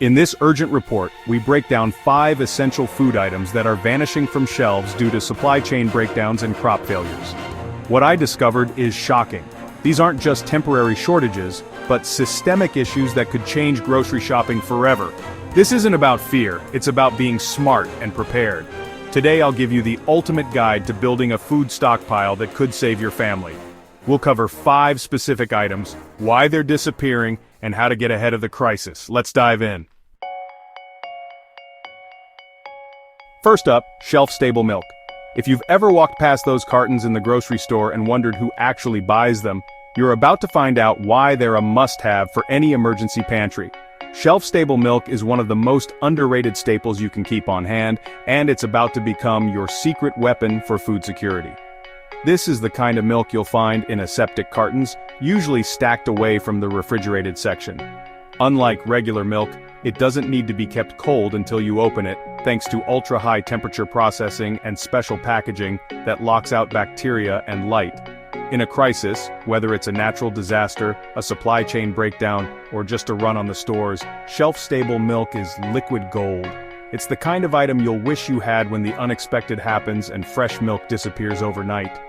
In this urgent report, we break down 5 essential food items that are vanishing from shelves due to supply chain breakdowns and crop failures. What I discovered is shocking. These aren't just temporary shortages, but systemic issues that could change grocery shopping forever. This isn't about fear, it's about being smart and prepared. Today I'll give you the ultimate guide to building a food stockpile that could save your family. We'll cover 5 specific items, why they're disappearing, and how to get ahead of the crisis. Let's dive in. First up, shelf-stable milk. If you've ever walked past those cartons in the grocery store and wondered who actually buys them, you're about to find out why they're a must-have for any emergency pantry. Shelf-stable milk is one of the most underrated staples you can keep on hand, and it's about to become your secret weapon for food security. This is the kind of milk you'll find in aseptic cartons, usually stacked away from the refrigerated section. Unlike regular milk, it doesn't need to be kept cold until you open it, thanks to ultra-high temperature processing and special packaging that locks out bacteria and light. In a crisis, whether it's a natural disaster, a supply chain breakdown, or just a run on the stores, shelf-stable milk is liquid gold. It's the kind of item you'll wish you had when the unexpected happens and fresh milk disappears overnight.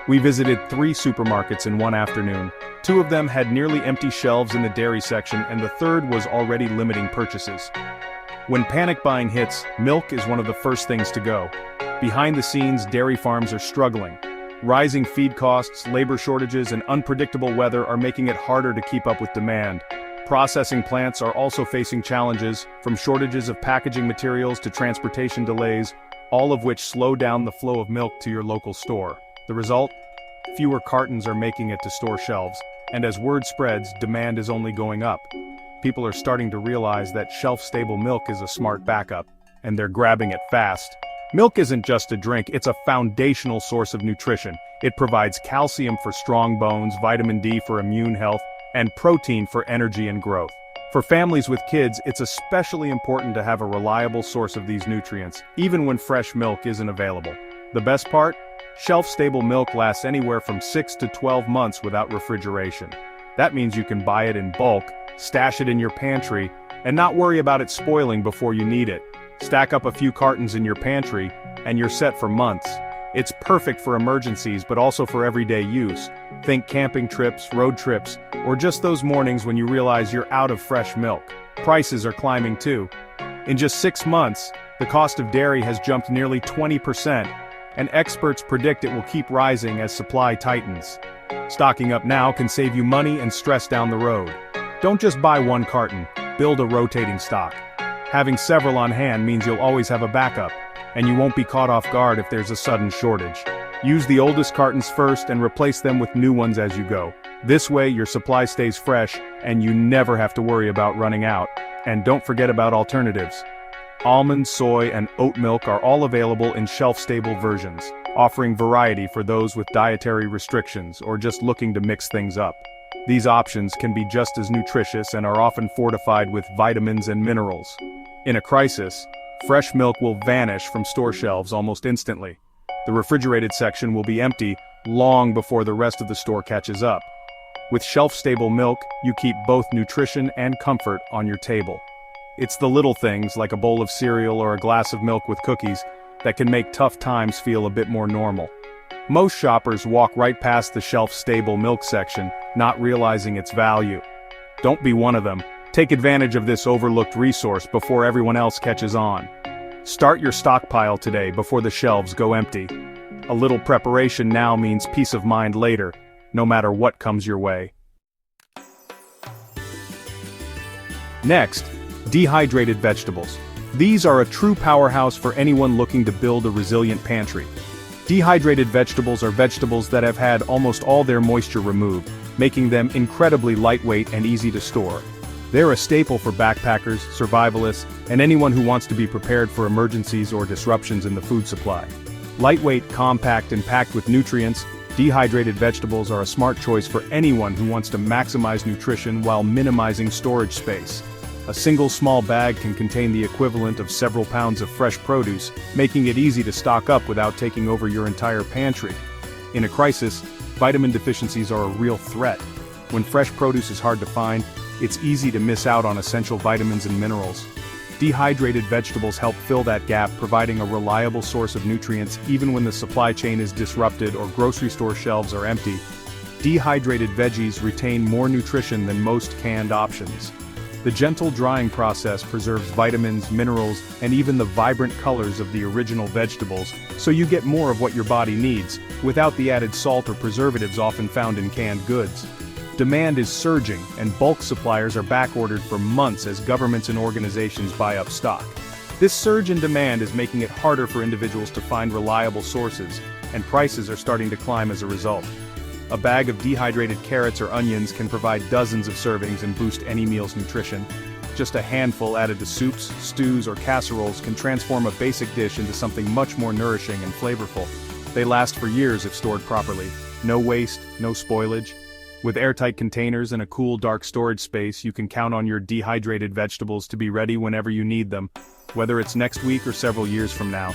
We visited 3 supermarkets in one afternoon. 2 of them had nearly empty shelves in the dairy section, and the third was already limiting purchases. When panic buying hits, milk is one of the first things to go. Behind the scenes, dairy farms are struggling. Rising feed costs, labor shortages, and unpredictable weather are making it harder to keep up with demand. Processing plants are also facing challenges, from shortages of packaging materials to transportation delays, all of which slow down the flow of milk to your local store. The result? Fewer cartons are making it to store shelves, and as word spreads, demand is only going up. People are starting to realize that shelf-stable milk is a smart backup, and they're grabbing it fast. Milk isn't just a drink, it's a foundational source of nutrition. It provides calcium for strong bones, vitamin D for immune health, and protein for energy and growth. For families with kids, it's especially important to have a reliable source of these nutrients, even when fresh milk isn't available. The best part? Shelf-stable milk lasts anywhere from 6 to 12 months without refrigeration. That means you can buy it in bulk, stash it in your pantry, and not worry about it spoiling before you need it. Stack up a few cartons in your pantry, and you're set for months. It's perfect for emergencies, but also for everyday use. Think camping trips, road trips, or just those mornings when you realize you're out of fresh milk. Prices are climbing too. In just 6 months, the cost of dairy has jumped nearly 20%, and experts predict it will keep rising as supply tightens. Stocking up now can save you money and stress down the road. Don't just buy 1 carton, build a rotating stock. Having several on hand means you'll always have a backup, and you won't be caught off guard if there's a sudden shortage. Use the oldest cartons first and replace them with new ones as you go. This way your supply stays fresh, and you never have to worry about running out. And don't forget about alternatives. Almond, soy, and oat milk are all available in shelf-stable versions, offering variety for those with dietary restrictions or just looking to mix things up. These options can be just as nutritious and are often fortified with vitamins and minerals. In a crisis, fresh milk will vanish from store shelves almost instantly. The refrigerated section will be empty long before the rest of the store catches up. With shelf-stable milk, you keep both nutrition and comfort on your table. It's the little things, like a bowl of cereal or a glass of milk with cookies, that can make tough times feel a bit more normal. Most shoppers walk right past the shelf-stable milk section, not realizing its value. Don't be one of them. Take advantage of this overlooked resource before everyone else catches on. Start your stockpile today before the shelves go empty. A little preparation now means peace of mind later, no matter what comes your way. Next, dehydrated vegetables. These are a true powerhouse for anyone looking to build a resilient pantry. Dehydrated vegetables are vegetables that have had almost all their moisture removed, making them incredibly lightweight and easy to store. They're a staple for backpackers, survivalists, and anyone who wants to be prepared for emergencies or disruptions in the food supply. Lightweight, compact, and packed with nutrients, dehydrated vegetables are a smart choice for anyone who wants to maximize nutrition while minimizing storage space. A single small bag can contain the equivalent of several pounds of fresh produce, making it easy to stock up without taking over your entire pantry. In a crisis, vitamin deficiencies are a real threat. When fresh produce is hard to find, it's easy to miss out on essential vitamins and minerals. Dehydrated vegetables help fill that gap, providing a reliable source of nutrients even when the supply chain is disrupted or grocery store shelves are empty. Dehydrated veggies retain more nutrition than most canned options. The gentle drying process preserves vitamins, minerals, and even the vibrant colors of the original vegetables, so you get more of what your body needs, without the added salt or preservatives often found in canned goods. Demand is surging, and bulk suppliers are backordered for months as governments and organizations buy up stock. This surge in demand is making it harder for individuals to find reliable sources, and prices are starting to climb as a result. A bag of dehydrated carrots or onions can provide dozens of servings and boost any meal's nutrition. Just a handful added to soups, stews, or casseroles can transform a basic dish into something much more nourishing and flavorful. They last for years if stored properly. No waste, no spoilage. With airtight containers and a cool, dark storage space, you can count on your dehydrated vegetables to be ready whenever you need them, whether it's next week or several years from now.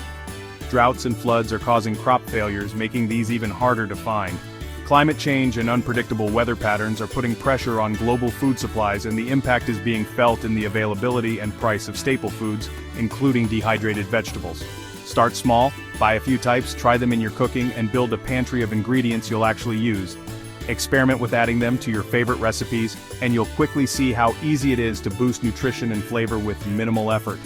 Droughts and floods are causing crop failures, making these even harder to find. Climate change and unpredictable weather patterns are putting pressure on global food supplies, and the impact is being felt in the availability and price of staple foods, including dehydrated vegetables. Start small, buy a few types, try them in your cooking, and build a pantry of ingredients you'll actually use. Experiment with adding them to your favorite recipes, and you'll quickly see how easy it is to boost nutrition and flavor with minimal effort.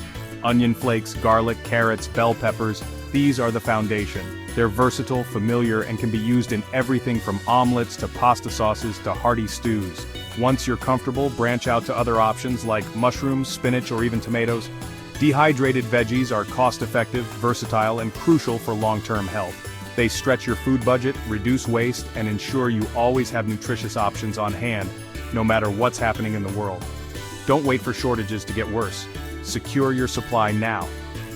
Onion flakes, garlic, carrots, bell peppers, these are the foundation. They're versatile, familiar, and can be used in everything from omelets to pasta sauces to hearty stews. Once you're comfortable, branch out to other options like mushrooms, spinach, or even tomatoes. Dehydrated veggies are cost-effective, versatile, and crucial for long-term health. They stretch your food budget, reduce waste, and ensure you always have nutritious options on hand, no matter what's happening in the world. Don't wait for shortages to get worse. Secure your supply now.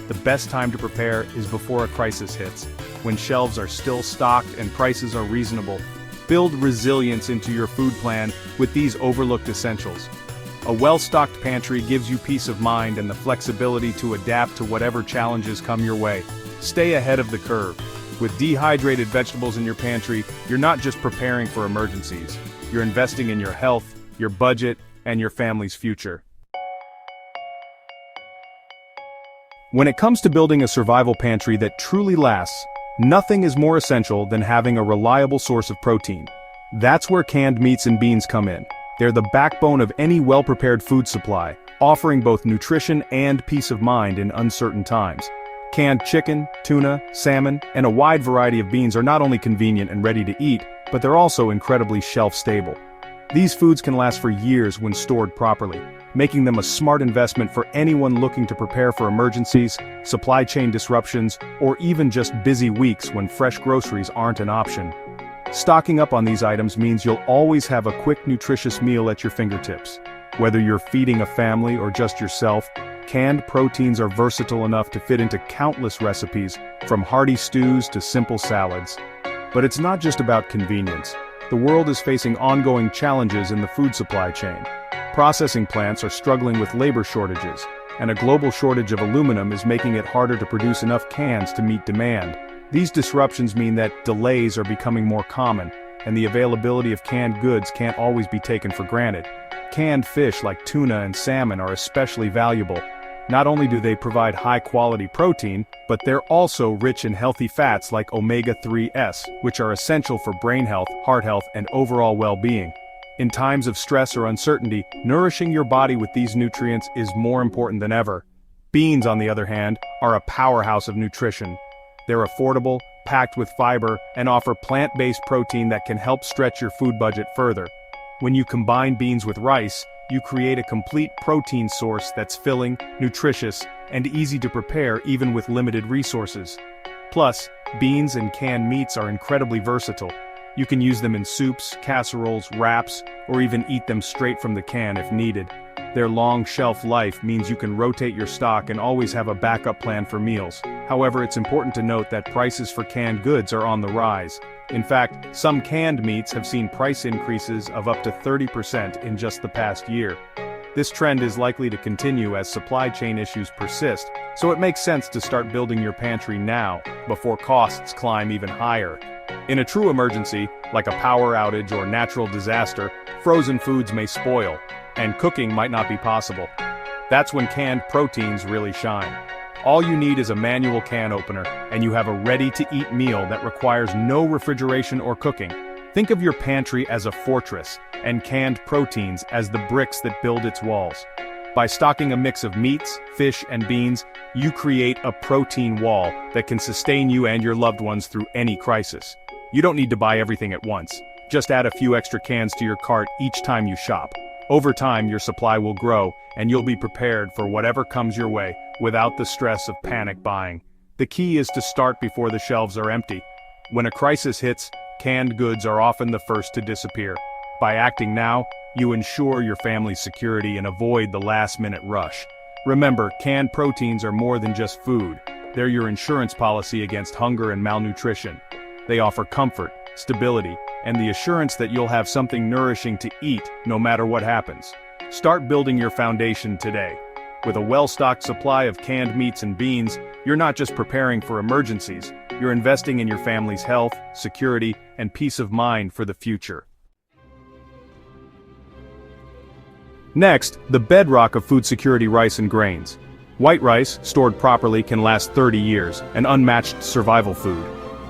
The best time to prepare is before a crisis hits, when shelves are still stocked and prices are reasonable. Build resilience into your food plan with these overlooked essentials. A well-stocked pantry gives you peace of mind and the flexibility to adapt to whatever challenges come your way. Stay ahead of the curve. With dehydrated vegetables in your pantry, you're not just preparing for emergencies. You're investing in your health, your budget, and your family's future. When it comes to building a survival pantry that truly lasts, nothing is more essential than having a reliable source of protein. That's where canned meats and beans come in. They're the backbone of any well-prepared food supply, offering both nutrition and peace of mind in uncertain times. Canned chicken, tuna, salmon, and a wide variety of beans are not only convenient and ready to eat, but they're also incredibly shelf-stable. These foods can last for years when stored properly, making them a smart investment for anyone looking to prepare for emergencies, supply chain disruptions, or even just busy weeks when fresh groceries aren't an option. Stocking up on these items means you'll always have a quick, nutritious meal at your fingertips. Whether you're feeding a family or just yourself, canned proteins are versatile enough to fit into countless recipes, from hearty stews to simple salads. But it's not just about convenience. The world is facing ongoing challenges in the food supply chain. Processing plants are struggling with labor shortages, and a global shortage of aluminum is making it harder to produce enough cans to meet demand. These disruptions mean that delays are becoming more common, and the availability of canned goods can't always be taken for granted. Canned fish like tuna and salmon are especially valuable. Not only do they provide high-quality protein, but they're also rich in healthy fats like omega-3s, which are essential for brain health, heart health, and overall well-being. In times of stress or uncertainty, nourishing your body with these nutrients is more important than ever. Beans, on the other hand, are a powerhouse of nutrition. They're affordable, packed with fiber, and offer plant-based protein that can help stretch your food budget further. When you combine beans with rice, you create a complete protein source that's filling, nutritious, and easy to prepare even with limited resources. Plus, beans and canned meats are incredibly versatile. You can use them in soups, casseroles, wraps, or even eat them straight from the can if needed. Their long shelf life means you can rotate your stock and always have a backup plan for meals. However, it's important to note that prices for canned goods are on the rise. In fact, some canned meats have seen price increases of up to 30% in just the past year. This trend is likely to continue as supply chain issues persist, so it makes sense to start building your pantry now, before costs climb even higher. In a true emergency, like a power outage or natural disaster, frozen foods may spoil, and cooking might not be possible. That's when canned proteins really shine. All you need is a manual can opener, and you have a ready-to-eat meal that requires no refrigeration or cooking. Think of your pantry as a fortress, and canned proteins as the bricks that build its walls. By stocking a mix of meats, fish, and beans, you create a protein wall that can sustain you and your loved ones through any crisis. You don't need to buy everything at once. Just add a few extra cans to your cart each time you shop. Over time, your supply will grow, and you'll be prepared for whatever comes your way, without the stress of panic buying. The key is to start before the shelves are empty. When a crisis hits, canned goods are often the first to disappear. By acting now, you ensure your family's security and avoid the last-minute rush. Remember, canned proteins are more than just food. They're your insurance policy against hunger and malnutrition. They offer comfort, stability, and the assurance that you'll have something nourishing to eat no matter what happens. Start building your foundation today. With a well-stocked supply of canned meats and beans, you're not just preparing for emergencies, you're investing in your family's health, security, and peace of mind for the future. Next, the bedrock of food security: rice and grains. White rice, stored properly, can last 30 years, an unmatched survival food.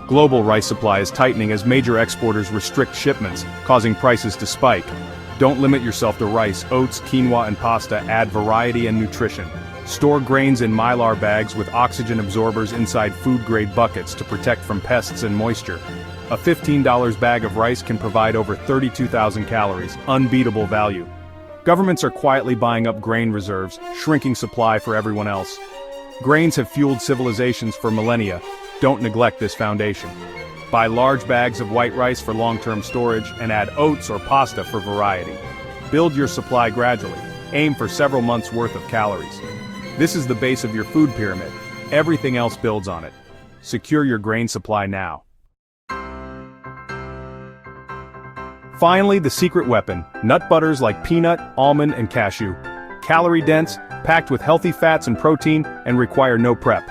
Global rice supply is tightening as major exporters restrict shipments, causing prices to spike. Don't limit yourself to rice. Oats, quinoa, and pasta add variety and nutrition. Store grains in mylar bags with oxygen absorbers inside food-grade buckets to protect from pests and moisture. A $15 bag of rice can provide over 32,000 calories, unbeatable value. Governments are quietly buying up grain reserves, shrinking supply for everyone else. Grains have fueled civilizations for millennia. Don't neglect this foundation. Buy large bags of white rice for long-term storage and add oats or pasta for variety. Build your supply gradually. Aim for several months' worth of calories. This is the base of your food pyramid. Everything else builds on it. Secure your grain supply now. Finally, the secret weapon: nut butters like peanut, almond, and cashew. Calorie-dense, packed with healthy fats and protein, and require no prep.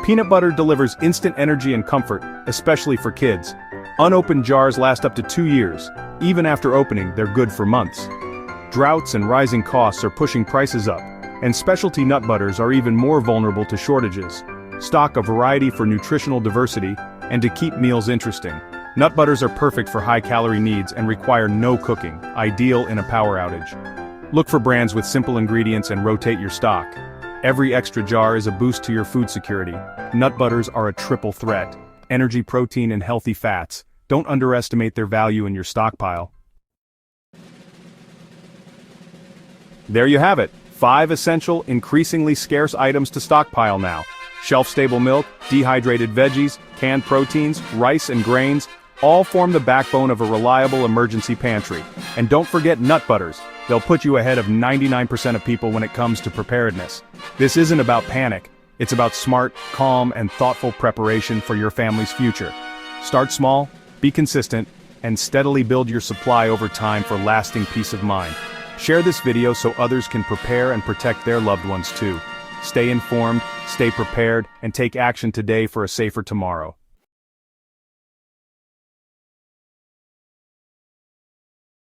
Peanut butter delivers instant energy and comfort, especially for kids. Unopened jars last up to 2 years. Even after opening, they're good for months. Droughts and rising costs are pushing prices up, and specialty nut butters are even more vulnerable to shortages. Stock a variety for nutritional diversity and to keep meals interesting. Nut butters are perfect for high-calorie needs and require no cooking, ideal in a power outage. Look for brands with simple ingredients and rotate your stock. Every extra jar is a boost to your food security. Nut butters are a triple threat: energy, protein, and healthy fats. Don't underestimate their value in your stockpile. There you have it, 5 essential, increasingly scarce items to stockpile now. Shelf-stable milk, dehydrated veggies, canned proteins, rice and grains, all form the backbone of a reliable emergency pantry. And don't forget nut butters. They'll put you ahead of 99% of people when it comes to preparedness. This isn't about panic. It's about smart, calm, and thoughtful preparation for your family's future. Start small, be consistent, and steadily build your supply over time for lasting peace of mind. Share this video so others can prepare and protect their loved ones too. Stay informed, stay prepared, and take action today for a safer tomorrow.